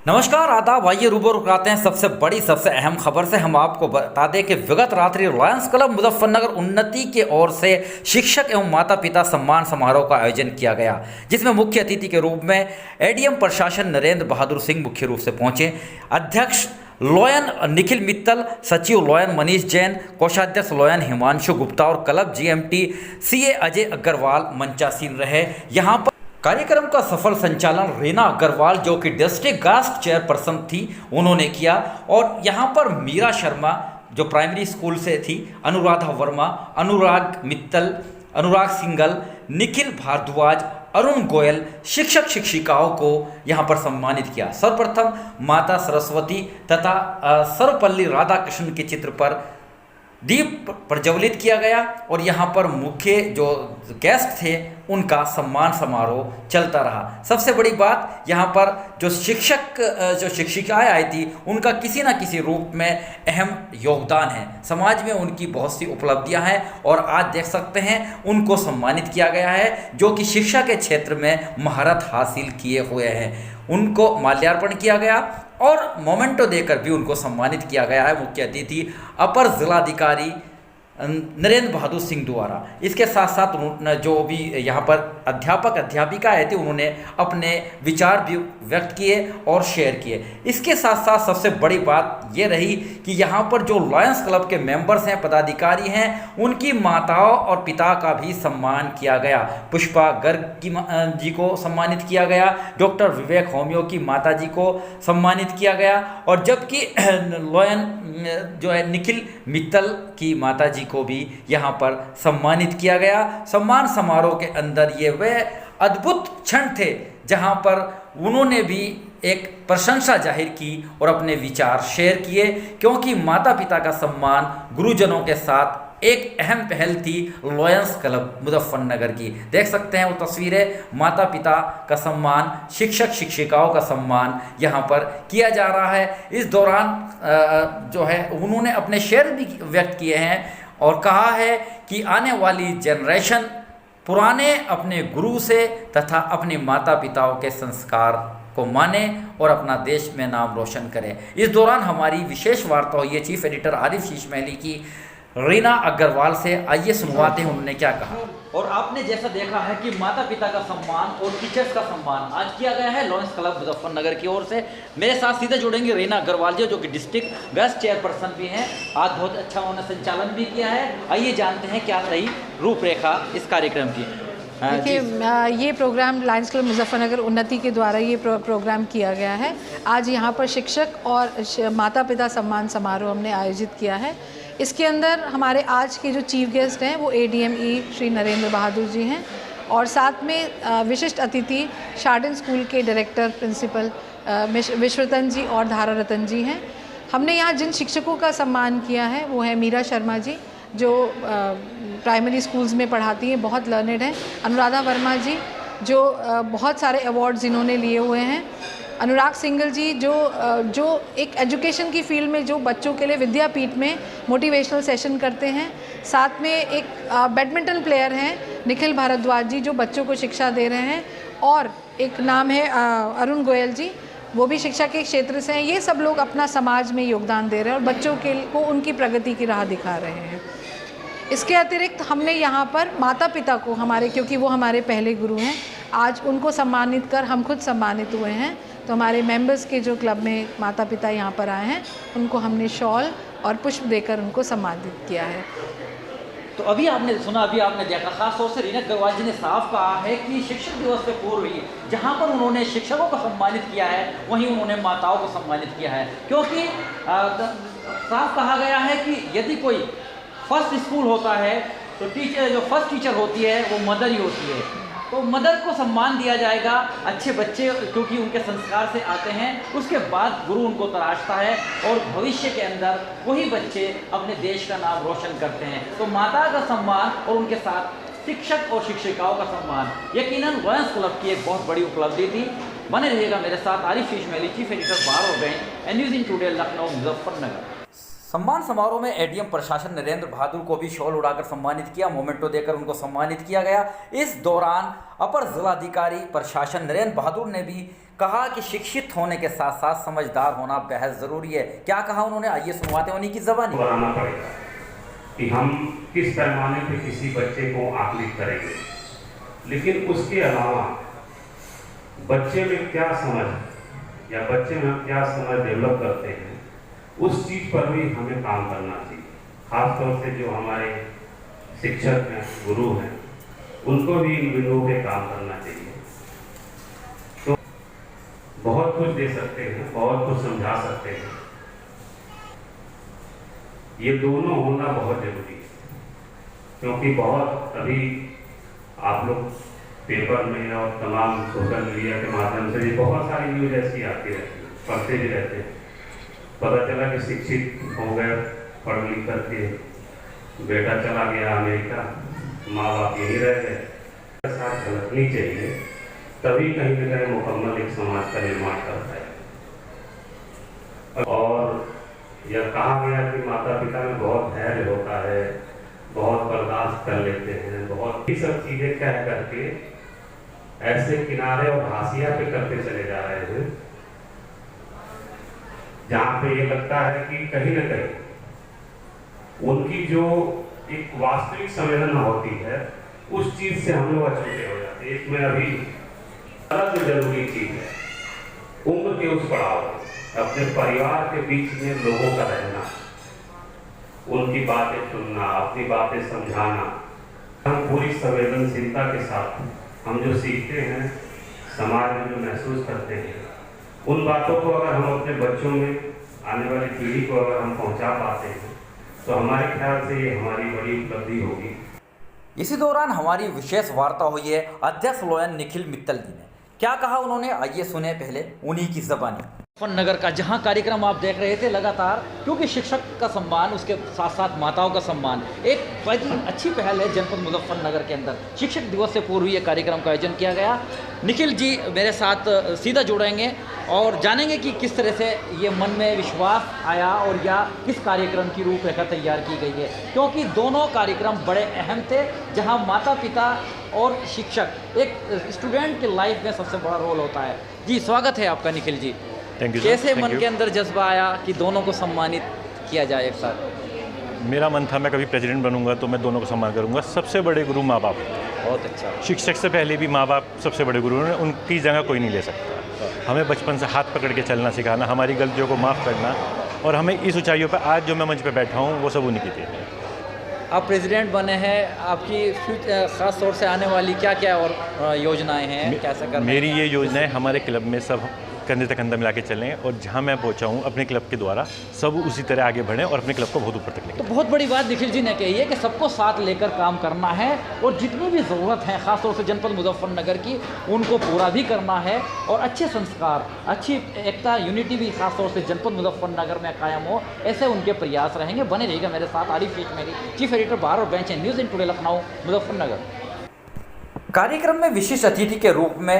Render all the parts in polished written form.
नमस्कार आदाब, आइए रूबरू कराते हैं सबसे बड़ी सबसे अहम खबर से। हम आपको बता दें कि विगत रात्रि लायंस क्लब मुजफ्फरनगर उन्नति की ओर से शिक्षक एवं माता पिता सम्मान समारोह का आयोजन किया गया, जिसमें मुख्य अतिथि के रूप में एडीएम प्रशासन नरेंद्र बहादुर सिंह मुख्य रूप से पहुंचे। अध्यक्ष लोयन निखिल मित्तल, सचिव लोयन मनीष जैन, कोषाध्यक्ष लोयन हिमांशु गुप्ता और club GMT CA Ajay Agarwal मंचासीन रहे। यहाँ पर कार्यक्रम का सफल संचालन रीना अग्रवाल, जो कि डिस्ट्रिक्ट गास्ट चेयरपर्सन थी, उन्होंने किया। और यहाँ पर मीरा शर्मा, जो प्राइमरी स्कूल से थी, अनुराधा वर्मा, अनुराग मित्तल, अनुराग सिंगल, निखिल भारद्वाज, अरुण गोयल, शिक्षक शिक्षिकाओं को यहाँ पर सम्मानित किया। सर्वप्रथम माता सरस्वती तथा सर्वपल्ली राधा कृष्ण के चित्र पर दीप प्रज्वलित किया गया और यहाँ पर मुख्य जो गेस्ट थे उनका सम्मान समारोह चलता रहा। सबसे बड़ी बात, यहाँ पर जो शिक्षिकाएं आई थी उनका किसी न किसी रूप में अहम योगदान है। समाज में उनकी बहुत सी उपलब्धियां हैं और आज देख सकते हैं उनको सम्मानित किया गया है, जो कि शिक्षा के क्षेत्र में महारत हासिल किए हुए हैं। उनको माल्यार्पण किया गया और मोमेंटो देकर भी उनको सम्मानित किया गया है मुख्य अतिथि अपर जिलाधिकारी नरेंद्र बहादुर सिंह द्वारा। इसके साथ साथ जो भी यहाँ पर अध्यापक अध्यापिका आए थे उन्होंने अपने विचार भी व्यक्त किए और शेयर किए। इसके साथ साथ सबसे बड़ी बात ये रही कि यहाँ पर जो लायंस क्लब के मेंबर्स हैं, पदाधिकारी हैं, उनकी माताओं और पिता का भी सम्मान किया गया। पुष्पा गर्ग जी को सम्मानित किया गया, डॉक्टर विवेक होमियो की माता जी को सम्मानित किया गया और जबकि लोयन जो है निखिल मित्तल की माता जी को भी यहाँ पर सम्मानित किया गया। सम्मान समारोह के अंदर ये वे अद्भुत क्षण थे जहाँ पर उन्होंने भी एक प्रशंसा जाहिर की और अपने विचार शेयर किए, क्योंकि माता पिता का सम्मान गुरुजनों के साथ एक अहम पहल थी लायंस क्लब मुजफ्फरनगर की। देख सकते हैं वो तस्वीरें, माता पिता का सम्मान, शिक्षक शिक्षिकाओं का सम्मान यहाँ पर किया जा रहा है। इस दौरान जो है उन्होंने अपने शेयर भी व्यक्त किए हैं और कहा है कि आने वाली जनरेशन पुराने अपने गुरु से तथा अपने माता पिताओं के संस्कार को माने और अपना देश में नाम रोशन करे। इस दौरान हमारी विशेष वार्ता हुई है चीफ एडिटर आरिफ शीश महली की रीना अग्रवाल से। आइए सुनवाते हैं उन्होंने क्या कहा। और आपने जैसा देखा है कि माता पिता का सम्मान और टीचर्स का सम्मान आज किया गया है लायंस क्लब मुजफ्फरनगर की ओर से। मेरे साथ सीधे जुड़ेंगे रीना अग्रवाल जी, जो कि डिस्ट्रिक्ट गेस्ट चेयरपर्सन भी हैं। आज बहुत अच्छा उन्होंने संचालन भी किया है। आइए जानते हैं क्या रही रूपरेखा इस कार्यक्रम की। देखिए, ये प्रोग्राम लायंस क्लब मुजफ्फरनगर उन्नति के द्वारा ये प्रोग्राम किया गया है। आज यहाँ पर शिक्षक और माता पिता सम्मान समारोह हमने आयोजित किया है। इसके अंदर हमारे आज के जो चीफ गेस्ट हैं वो एडीएमई श्री नरेंद्र बहादुर जी हैं और साथ में विशिष्ट अतिथि शार्डन स्कूल के डायरेक्टर प्रिंसिपल विश्वरतन जी और धारा रतन जी हैं। हमने यहाँ जिन शिक्षकों का सम्मान किया है वो है मीरा शर्मा जी, जो प्राइमरी स्कूल्स में पढ़ाती हैं, बहुत लर्नेड हैं। अनुराधा वर्मा जी, जो बहुत सारे अवार्ड्स इन्होंने लिए हुए हैं। अनुराग सिंगल जी, जो एक एजुकेशन की फील्ड में जो बच्चों के लिए विद्यापीठ में मोटिवेशनल सेशन करते हैं। साथ में एक बैडमिंटन प्लेयर हैं निखिल भारद्वाज जी, जो बच्चों को शिक्षा दे रहे हैं। और एक नाम है अरुण गोयल जी, वो भी शिक्षा के क्षेत्र से हैं। ये सब लोग अपना समाज में योगदान दे रहे हैं और बच्चों को उनकी प्रगति की राह दिखा रहे हैं। इसके अतिरिक्त हमने यहाँ पर माता पिता को हमारे, क्योंकि वो हमारे पहले गुरु हैं, आज उनको सम्मानित कर हम खुद सम्मानित हुए हैं। तो हमारे मेंबर्स के जो क्लब में माता पिता यहाँ पर आए हैं उनको हमने शॉल और पुष्प देकर उनको सम्मानित किया है। तो अभी आपने सुना, अभी आपने देखा, खास तौर से रीना अग्रवाल जी ने साफ कहा है कि शिक्षक दिवस से पूर्व ही जहाँ पर उन्होंने शिक्षकों को सम्मानित किया है वहीं उन्होंने माताओं को सम्मानित किया है, क्योंकि साफ कहा गया है कि यदि कोई फर्स्ट स्कूल होता है तो टीचर, जो फर्स्ट टीचर होती है वो मदर ही होती है। तो मदर को सम्मान दिया जाएगा। अच्छे बच्चे क्योंकि उनके संस्कार से आते हैं, उसके बाद गुरु उनको तराशता है और भविष्य के अंदर वही बच्चे अपने देश का नाम रोशन करते हैं। तो माता का सम्मान और उनके साथ शिक्षक और शिक्षिकाओं का सम्मान यकीनन लायंस क्लब की एक बहुत बड़ी उपलब्धि थी। बने रहिएगा मेरे साथ। आरिफ शीश महली, चीफ एडिटर बार और bank, news in today, Lucknow, Muzaffarnagar. सम्मान समारोह में एडीएम प्रशासन नरेंद्र बहादुर को भी शॉल उड़ाकर सम्मानित किया, मोमेंटो देकर उनको सम्मानित किया गया। इस दौरान अपर जिलाधिकारी प्रशासन नरेंद्र बहादुर ने भी कहा कि शिक्षित होने के साथ साथ समझदार होना बेहद जरूरी है। क्या कहा उन्होंने, आइए सुनवाते हैं उन्हीं की ज़बानी। बनाना पड़ेगा कि हम किस पैमाने पे किसी बच्चे को आकलित करेंगे, लेकिन उसके अलावा बच्चे में क्या समझ या बच्चे में क्या समझ डेवलप करते हैं, उस चीज़ पर भी हमें काम करना चाहिए। खासतौर से जो हमारे शिक्षक हैं, गुरु हैं, उनको भी इन बिंदुओं पे काम करना चाहिए। तो बहुत कुछ दे सकते हैं, बहुत कुछ समझा सकते हैं, ये दोनों होना बहुत जरूरी है। क्योंकि बहुत अभी आप लोग पेपर में और तमाम सोशल मीडिया के माध्यम से भी बहुत सारी न्यूज ऐसी आती रहती है, पढ़ते भी रहते हैं। पता चला कि शिक्षित हो गए, पढ़ लिख करके बेटा चला गया अमेरिका, माँ बाप यहीं रह गए। साथ झलकनी चाहिए, तभी कहीं न कहीं मुकम्मल एक समाज का निर्माण करता है। और यह कहा गया कि माता पिता में बहुत धैर्य होता है, बहुत बर्दाश्त कर लेते हैं, बहुत ही सब चीजें कह करके ऐसे किनारे और हाशिया पे करते चले जा रहे हैं, जहाँ पे ये लगता है कि कहीं न कहीं उनकी जो एक वास्तविक संवेदना होती है, उस चीज से हम लोग अछूते हो जाते हैं। इसमें अभी सबसे जरूरी चीज है उम्र के उस पड़ाव में अपने परिवार के बीच में लोगों का रहना, उनकी बातें सुनना, अपनी बातें समझाना। हम पूरी संवेदनशीलता के साथ हम जो सीखते हैं, समाज में जो महसूस करते हैं, उन बातों को अगर हम अपने बच्चों में, आने वाली पीढ़ी को अगर हम पहुंचा पाते हैं, तो हमारे ख्याल से ये हमारी बड़ी उपलब्धि होगी। इसी दौरान हमारी विशेष वार्ता हुई है अध्यक्ष लोयन निखिल मित्तल जी ने। क्या कहा उन्होंने, आइए सुने पहले उन्हीं की ज़बानी। मुजफ्फरनगर का जहां कार्यक्रम आप देख रहे थे लगातार, क्योंकि शिक्षक का सम्मान, उसके साथ साथ माताओं का सम्मान एक बड़ी अच्छी पहल है जनपद मुजफ्फरनगर के अंदर। शिक्षक दिवस से पूर्व ये कार्यक्रम का आयोजन किया गया। निखिल जी मेरे साथ सीधा जुड़ेंगे और जानेंगे कि किस तरह से ये मन में विश्वास आया और या किस कार्यक्रम की रूपरेखा तैयार की गई है, क्योंकि दोनों कार्यक्रम बड़े अहम थे, जहाँ माता पिता और शिक्षक, एक स्टूडेंट की लाइफ में सबसे बड़ा रोल होता है। जी स्वागत है आपका निखिल जी। Thank you. कैसे मन के अंदर जज्बा आया कि दोनों को सम्मानित किया जाए एक साथ? मेरा मन था मैं कभी प्रेसिडेंट बनूंगा तो मैं दोनों को सम्मान करूंगा। सबसे बड़े गुरु माँ बाप, बहुत अच्छा। शिक्षक से पहले भी माँ बाप सबसे बड़े गुरु हैं, उनकी जगह कोई नहीं ले सकता। हमें बचपन से हाथ पकड़ के चलना सिखाना, हमारी गलतियों को माफ़ करना, और हमें इस ऊंचाइयों पर आज जो मैं मंच पर बैठा हूँ वो सब उन्हीं की थी। आप प्रेसिडेंट बने हैं, आपकी ख़ास तौर से आने वाली क्या क्या और योजनाएं हैं, कैसे करना? मेरी ये योजनाएं हमारे क्लब में सब कंधे तक कंधा मिला के चलें, और जहां मैं पहुंचा हूं अपने क्लब के द्वारा सब उसी तरह आगे बढ़ें और अपने क्लब को बहुत ऊपर तक लेकर। तो बहुत बड़ी बात निखिल जी ने कही है कि सबको साथ लेकर काम करना है, और जितनी भी ज़रूरत है ख़ासतौर से जनपद मुजफ्फरनगर की, उनको पूरा भी करना है, और अच्छे संस्कार, अच्छी एकता, यूनिटी भी ख़ासतौर से जनपद मुजफ्फरनगर में कायम हो, ऐसे उनके प्रयास रहेंगे। बने रहिएगा मेरे साथ। आरिफ शेख मेरी, चीफ एडिटर बाहर और bench news in today Lucknow Muzaffarnagar. कार्यक्रम में विशिष्ट अतिथि के रूप में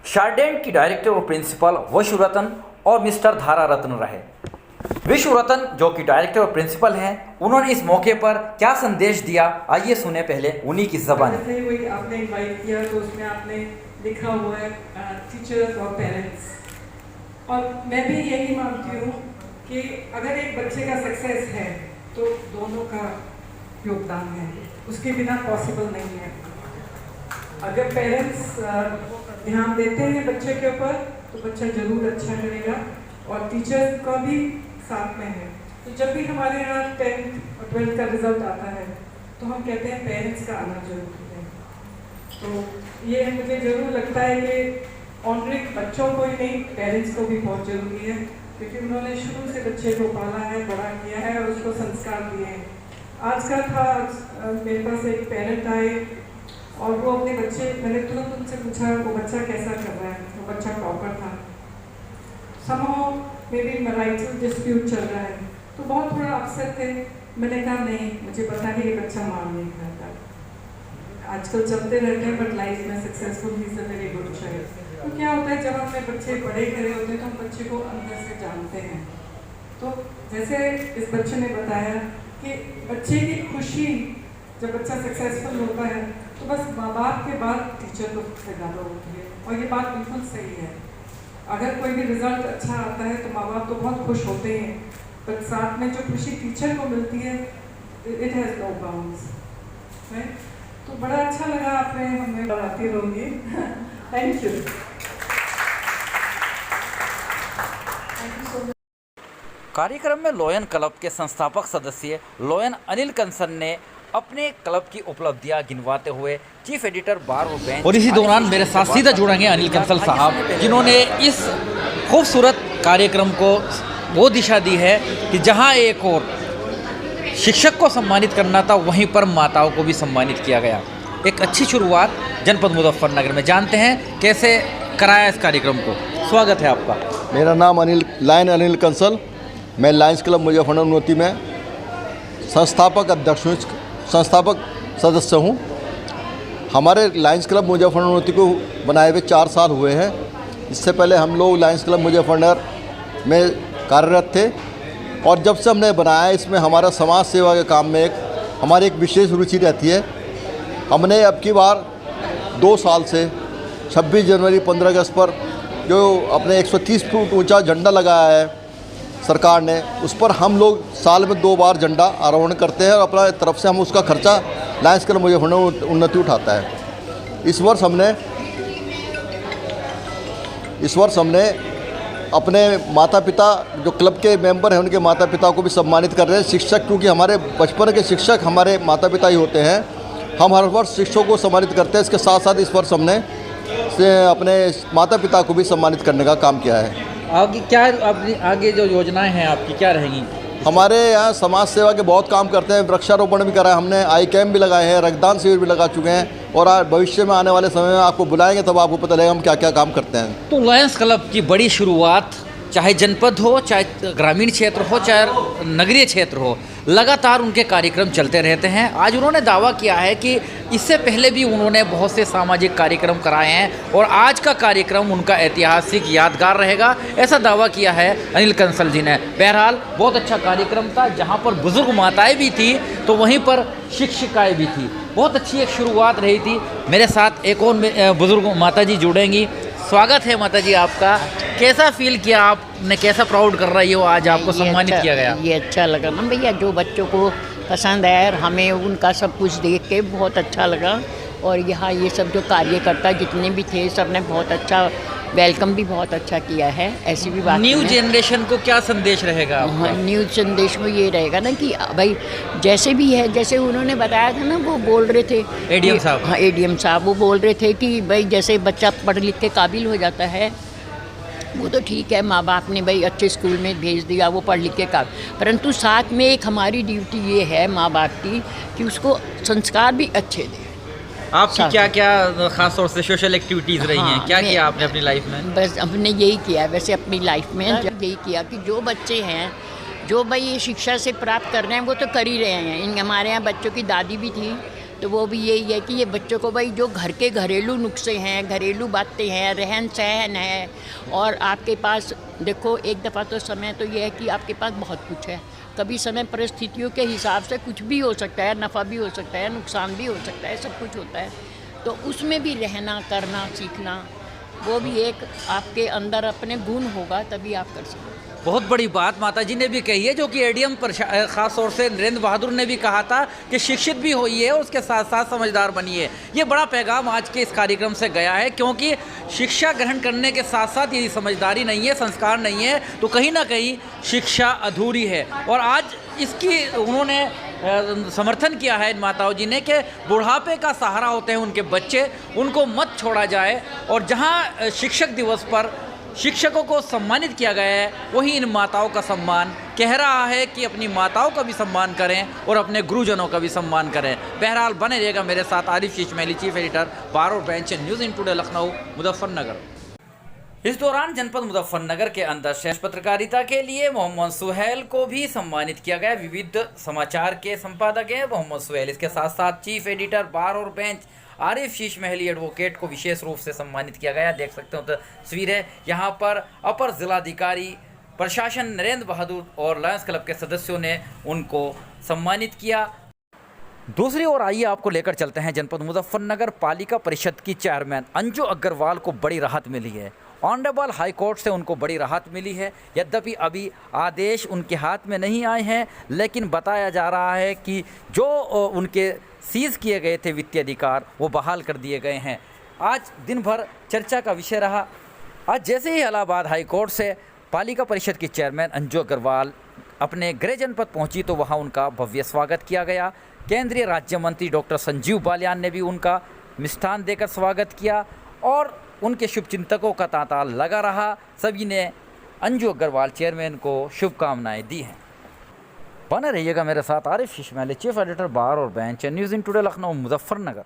शार्डेंट की डायरेक्टर और प्रिंसिपल विश्वरतन और मिस्टर धारा रत्न रहे। विश्वरतन जो कि डायरेक्टर और प्रिंसिपल हैं, उन्होंने इस मौके पर क्या संदेश दिया, आइए सुने पहले उन्हीं की ज़बानी। जैसे वही आपने इनवाइट किया तो उसमें आपने लिखा हुआ है टीचर्स और पेरेंट्स, और मैं भी यही मानती हूँ कि अगर एक बच्चे का सक्सेस है तो दोनों का योगदान है, उसके बिना पॉसिबल नहीं है। अगर पेरेंट्स ध्यान देते हैं बच्चे के ऊपर तो बच्चा जरूर अच्छा करेगा, और टीचर का भी साथ में है। तो जब भी हमारे यहाँ 10th और 12th का रिजल्ट आता है तो हम कहते हैं पेरेंट्स का आना जरूरी है। तो ये मुझे ज़रूर लगता है कि ऑनरिंग बच्चों को ही नहीं, पेरेंट्स को भी बहुत ज़रूरी है, क्योंकि उन्होंने शुरू से बच्चे को पाला है, बड़ा किया है और उसको संस्कार दिए हैं। आज का था, मेरे पास एक पेरेंट आए और वो अपने बच्चे, मैंने तुरंत उनसे पूछा वो बच्चा कैसा कर रहा है। वो बच्चा टॉपर था, somehow may be marital dispute चल रहा है, तो बहुत थोड़ा अपसेट थे। मैंने कहा नहीं, मुझे पता है ये बच्चा मान नहीं खाता। आजकल चलते रहते हैं, बट लाइफ में सक्सेसफुल ही से वेरी गुड चाइल्ड। तो क्या होता है, जब हमने बच्चे बड़े करे होते हैं तो हम बच्चे को अंदर से जानते हैं, तो जैसे इस बच्चे ने बताया कि बच्चे की खुशी, जब बच्चा सक्सेसफुल होता है तो बस माँ बाप के बाद टीचर को सबसे ज़्यादा होती है, और ये बात बिल्कुल सही है। अगर कोई भी रिजल्ट अच्छा आता है तो माँ बाप तो बहुत खुश होते हैं, पर साथ में जो खुशी टीचर को मिलती है, it has no bounds, right. तो बड़ा अच्छा लगा, आपने हमें बढ़ाती रहोगी। Thank you. कार्यक्रम में लोयन क्लब के संस्थापक सदस्य लोयन अनिल कंसल ने अपने क्लब की उपलब्धियां गिनवाते हुए चीफ एडिटर बार और बेंच और इसी दौरान मेरे साथ सीधा जुड़ेंगे अनिल कंसल साहब, जिन्होंने इस खूबसूरत कार्यक्रम को वो दिशा दी है कि जहां एक और शिक्षक को सम्मानित करना था, वहीं पर माताओं को भी सम्मानित किया गया। एक अच्छी शुरुआत जनपद मुजफ्फरनगर में। जानते हैं कैसे कराया इस कार्यक्रम को। स्वागत है आपका। मेरा नाम लायन अनिल कंसल, मैं लायंस क्लब मुजफ्फरनगर उन्नति में संस्थापक सदस्य हूँ। हमारे लायंस क्लब मुजफ्फरनगर उन्नति को बनाए हुए 4 साल हुए हैं। इससे पहले हम लोग लायंस क्लब मुजफ्फरनगर में कार्यरत थे, और जब से हमने बनाया, इसमें हमारा समाज सेवा के काम में हमारी एक विशेष रुचि रहती है। हमने अब की बार 2 साल से 26 जनवरी 15 अगस्त पर जो अपने 130 फुट ऊंचा झंडा लगाया है सरकार ने, उस पर हम लोग साल में 2 बार झंडा आरोहण करते हैं, और अपना तरफ से हम उसका खर्चा लायंस क्लब मुजफ्फरनगर उन्नति उठाता है। इस वर्ष हमने अपने माता पिता, जो क्लब के मेंबर हैं, उनके माता पिता को भी सम्मानित कर रहे हैं। शिक्षक, क्योंकि हमारे बचपन के शिक्षक हमारे माता पिता ही होते हैं, हम हर वर्ष शिक्षकों को सम्मानित करते हैं। इसके साथ साथ इस वर्ष हमने अपने माता पिता को भी सम्मानित करने का काम किया है। आगे जो योजनाएं हैं आपकी क्या रहेंगी? हमारे यहाँ समाज सेवा के बहुत काम करते हैं। वृक्षारोपण भी करा है हमने, आई कैम्प भी लगाए हैं, रक्तदान शिविर भी लगा चुके हैं, और भविष्य में आने वाले समय में आपको बुलाएंगे, तब आपको पता लगेगा हम क्या क्या काम करते हैं। तो लायंस क्लब की बड़ी शुरुआत, चाहे जनपद हो, चाहे ग्रामीण क्षेत्र हो, चाहे नगरीय क्षेत्र हो, लगातार उनके कार्यक्रम चलते रहते हैं। आज उन्होंने दावा किया है कि इससे पहले भी उन्होंने बहुत से सामाजिक कार्यक्रम कराए हैं, और आज का कार्यक्रम उनका ऐतिहासिक यादगार रहेगा, ऐसा दावा किया है अनिल कंसल जी ने। बहरहाल बहुत अच्छा कार्यक्रम था, जहाँ पर बुज़ुर्ग माताएं भी थी तो वहीं पर शिक्षिकाएँ भी थी। बहुत अच्छी एक शुरुआत रही थी। मेरे साथ एक और बुज़ुर्ग माता जी जुड़ेंगी। स्वागत है माता जी आपका। कैसा फील किया आपने, कैसा प्राउड कर रही हो आज आपको सम्मानित किया गया? ये अच्छा लगा ना भैया, जो बच्चों को पसंद आया, हमें उनका सब कुछ देख के बहुत अच्छा लगा। और यहाँ ये सब जो कार्यकर्ता जितने भी थे, सब ने बहुत अच्छा वेलकम भी बहुत अच्छा किया है। ऐसी भी बात न्यू जनरेशन को क्या संदेश रहेगा आपका? हाँ, न्यू संदेश में ये रहेगा ना कि भाई जैसे भी है, जैसे उन्होंने बताया था ना, वो बोल रहे थे एडीएम साहब। हाँ, एडीएम साहब वो बोल रहे थे कि भाई जैसे बच्चा पढ़ लिख के काबिल हो जाता है, वो तो ठीक है, माँ बाप ने भाई अच्छे स्कूल में भेज दिया, वो पढ़ लिख के काबिल, परंतु साथ में एक हमारी ड्यूटी ये है माँ बाप की कि उसको संस्कार भी अच्छे दें। आपकी क्या क्या खास तौर से सोशल एक्टिविटीज़ रही हैं? क्या किया आपने अपनी लाइफ में? बस हमने यही किया वैसे अपनी लाइफ में, यही किया कि जो बच्चे हैं, जो भाई ये शिक्षा से प्राप्त कर रहे हैं, वो तो कर ही रहे हैं। हमारे यहाँ बच्चों की दादी भी थी, तो वो भी यही है कि ये बच्चों को भाई जो घर के घरेलू नुस्खे हैं, घरेलू बातें हैं, रहन सहन है, और आपके पास देखो एक दफ़ा तो समय तो ये है कि आपके पास बहुत कुछ है, कभी समय परिस्थितियों के हिसाब से कुछ भी हो सकता है, नफ़ा भी हो सकता है, नुकसान भी हो सकता है, सब कुछ होता है। तो उसमें भी रहना, करना, सीखना, वो भी एक आपके अंदर अपने गुण होगा, तभी आप कर सकते। बहुत बड़ी बात माता जी ने भी कही है, जो कि एडीएम खास तौर से नरेंद्र बहादुर ने भी कहा था कि शिक्षित भी होइए, उसके साथ साथ समझदार बनिए। ये बड़ा पैगाम आज के इस कार्यक्रम से गया है, क्योंकि शिक्षा ग्रहण करने के साथ साथ यदि समझदारी नहीं है, संस्कार नहीं है, तो कहीं ना कहीं शिक्षा अधूरी है। और आज इसकी उन्होंने समर्थन किया है इन माताओं जी ने कि बुढ़ापे का सहारा होते हैं उनके बच्चे, उनको मत छोड़ा जाए। और जहाँ शिक्षक दिवस पर शिक्षकों को सम्मानित किया गया है, वहीं इन माताओं का सम्मान कह रहा है कि अपनी माताओं का भी सम्मान करें और अपने गुरुजनों का भी सम्मान करें। बहरहाल बने रहेगा मेरे साथ आरिफ शीश महली, चीफ एडिटर बार और bench news in today Lucknow Muzaffarnagar. इस दौरान जनपद मुजफ्फरनगर के अंदर श्रेष्ठ पत्रकारिता के लिए मोहम्मद सुहेल को भी सम्मानित किया गया। विविध समाचार के संपादक हैं मोहम्मद सुहेल। इसके साथ साथ चीफ एडिटर बार और बेंच आरिफ शीश महली एडवोकेट को विशेष रूप से सम्मानित किया गया। देख सकते हो तस्वीर है यहाँ पर अपर जिलाधिकारी प्रशासन नरेंद्र बहादुर और लायंस क्लब के सदस्यों ने उनको सम्मानित किया। दूसरी ओर आइए आपको लेकर चलते हैं जनपद मुजफ्फरनगर पालिका परिषद की चेयरमैन अंजू अग्रवाल को बड़ी राहत मिली है। ऑनरेबल हाई कोर्ट से उनको बड़ी राहत मिली है। यद्यपि अभी आदेश उनके हाथ में नहीं आए हैं, लेकिन बताया जा रहा है कि जो उनके सीज़ किए गए थे वित्तीय अधिकार वो बहाल कर दिए गए हैं। आज दिन भर चर्चा का विषय रहा। आज जैसे ही इलाहाबाद हाई कोर्ट से पालिका परिषद की चेयरमैन अंजू अग्रवाल अपने गृह जनपद पहुंची तो वहां उनका भव्य स्वागत किया गया। केंद्रीय राज्य मंत्री डॉक्टर संजीव बालियान ने भी उनका मिष्ठान देकर स्वागत किया और उनके शुभचिंतकों का तांता लगा रहा। सभी ने अंजू अग्रवाल चेयरमैन को शुभकामनाएं दी हैं। बने रहिएगा मेरे साथ। आरिफ शिशमैली, चीफ एडिटर बार और bench, news in today Lucknow Muzaffarnagar.